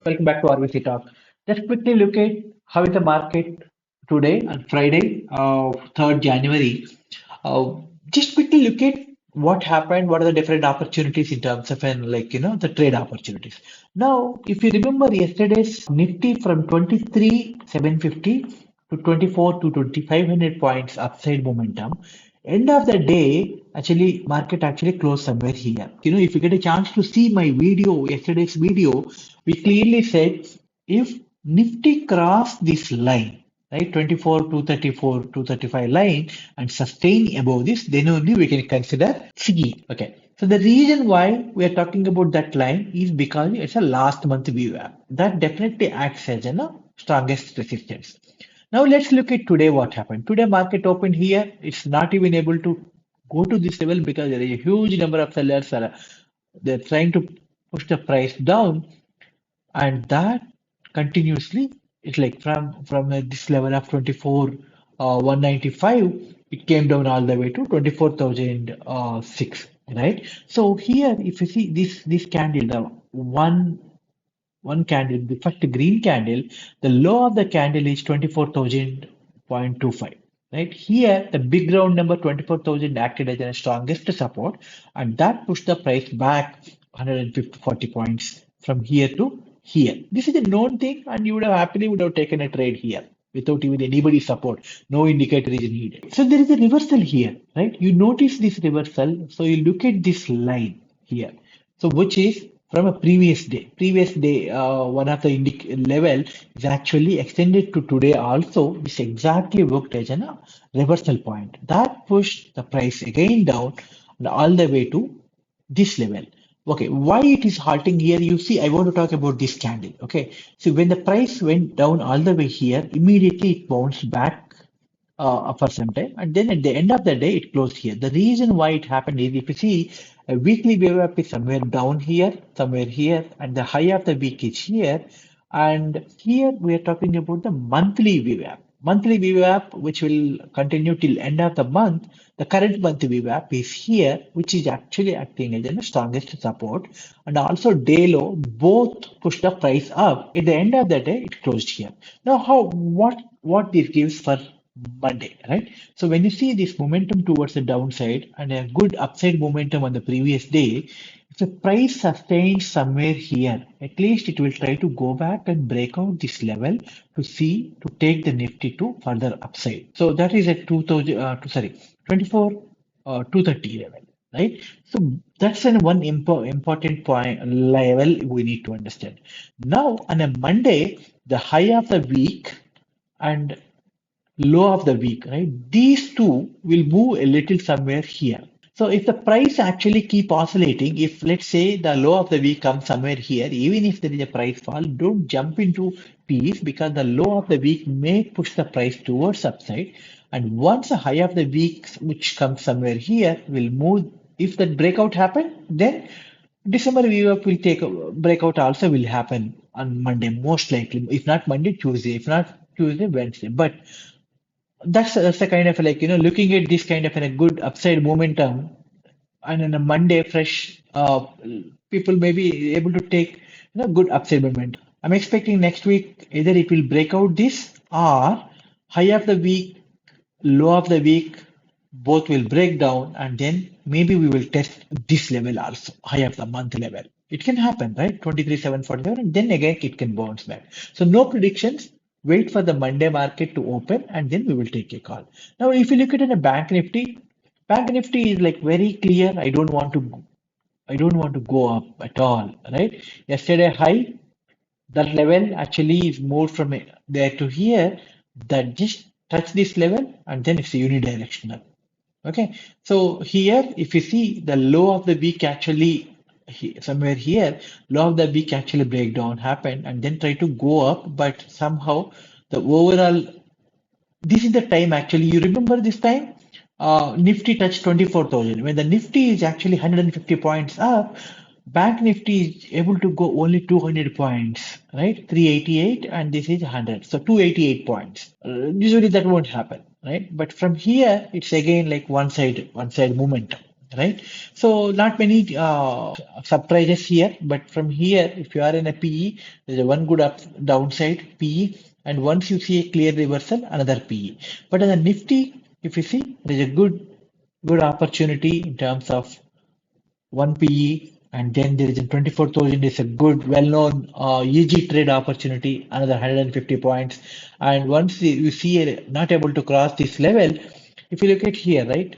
Welcome back to RVC Talk. Let's quickly look at how is the market today on Friday, 3rd January. Uh, just quickly look at what happened, what are the different opportunities in terms of the trade opportunities. Now, if you remember yesterday's Nifty from 23,750 to 24 to 2,500 points upside momentum. End of the day, actually, market actually closed somewhere here. If you get a chance to see my video, yesterday's video, we clearly said if Nifty cross this line, right, 24, 234, 235 line and sustain above this, then only we can consider SEBI. Okay. So the reason why we are talking about that line is because it's a last month VWAP. That definitely acts as a strongest resistance. Now let's look at today what happened. Today market opened here. It's not even able to go to this level because there is a huge number of sellers. They're trying to push the price down, and that continuously it's like from this level of 24 195, it came down all the way to 24,006, right? So here if you see this candle, the one candle, the first green candle, the low of the candle is 24,000.25. Right here, the big round number 24,000 acted as the strongest support, and that pushed the price back 150 points from here to here. This is a known thing, and you would have happily would have taken a trade here without even anybody's support. No indicator is needed. So there is a reversal here, right? You notice this reversal. So you look at this line here. So which is from a previous day. Previous day, one of the level is actually extended to today also, which exactly worked as a reversal point. That pushed the price again down and all the way to this level. Okay, why it is halting here? You see, I want to talk about this candle. Okay, so when the price went down all the way here, immediately it bounced back for some time, and then at the end of the day, it closed here. The reason why it happened is if you see a weekly VWAP is somewhere here, and the high of the week is here, and here we are talking about the monthly VWAP. Monthly VWAP, which will continue till end of the month. The current month VWAP is here, which is actually acting as the strongest support, and also day low. Both push the price up. At the end of the day, it closed here. Now, what this gives for Monday, right? So when you see this momentum towards the downside and a good upside momentum on the previous day, if the price sustains somewhere here, at least it will try to go back and break out this level to take the Nifty to further upside. So that is at 2000, 24, 230 level, right? So that's one important point level we need to understand. Now on a Monday, the high of the week and low of the week, right? These two will move a little somewhere here. So if the price actually keep oscillating, if let's say the low of the week comes somewhere here, even if there is a price fall, don't jump into peace because the low of the week may push the price towards upside. And once the high of the week, which comes somewhere here, will move. If that breakout happen, then December VWAP will take a breakout also will happen on Monday, most likely. If not Monday, Tuesday. If not Tuesday, Wednesday. But that's the kind of looking at this kind of a good upside momentum, and on a Monday fresh, people may be able to take good upside momentum. I'm expecting next week either it will break out this or high of the week, low of the week, both will break down, and then maybe we will test this level also, high of the month level. It can happen, right? 23,747, and then again it can bounce back. So no predictions. Wait for the Monday market to open, and then we will take a call. Now, if you look at a Bank Nifty is like very clear. I don't want to go up at all, right? Yesterday high, that level actually is moved from there to here. That just touch this level, and then it's a unidirectional. Okay, so here, if you see the low of the week actually somewhere here, low of the week actually breakdown happened and then try to go up, but somehow the overall, this is the time actually, you remember this time? Nifty touched 24,000. When the Nifty is actually 150 points up, Bank Nifty is able to go only 200 points, right? 388 and this is 100. So 288 points. Usually that won't happen, right? But from here, it's again like one side momentum. right? So not many surprises here, but from here, if you are in a PE, there's a one good downside PE, and once you see a clear reversal, another PE. But in the Nifty, if you see, there's a good opportunity in terms of one PE, and then there is a 24,000 is a good, well-known EG trade opportunity, another 150 points. And once you see not able to cross this level, if you look at here, right?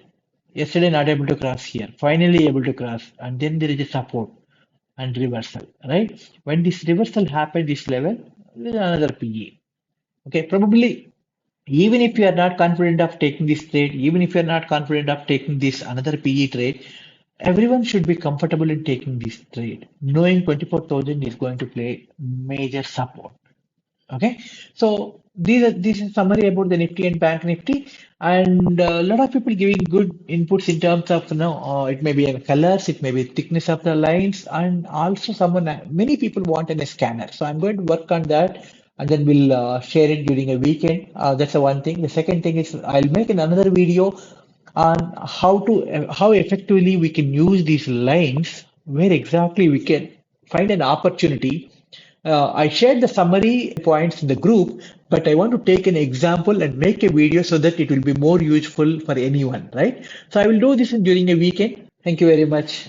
Yesterday not able to cross here, finally able to cross, and then there is a support and reversal, right? When this reversal happened, this level, there is another PE. Okay, probably even if you are not confident of taking this trade, even if you are not confident of taking this another PE trade, everyone should be comfortable in taking this trade, knowing 24,000 is going to play major support. Okay, so this is summary about the Nifty and Bank Nifty, and a lot of people giving good inputs in terms of it may be a colors, it may be thickness of the lines, and also many people want a scanner. So I'm going to work on that, and then we'll share it during a weekend. That's the one thing. The second thing is I'll make another video on how effectively we can use these lines, where exactly we can find an opportunity. I shared the summary points in the group, but I want to take an example and make a video so that it will be more useful for anyone, right? So I will do this during a weekend. Thank you very much.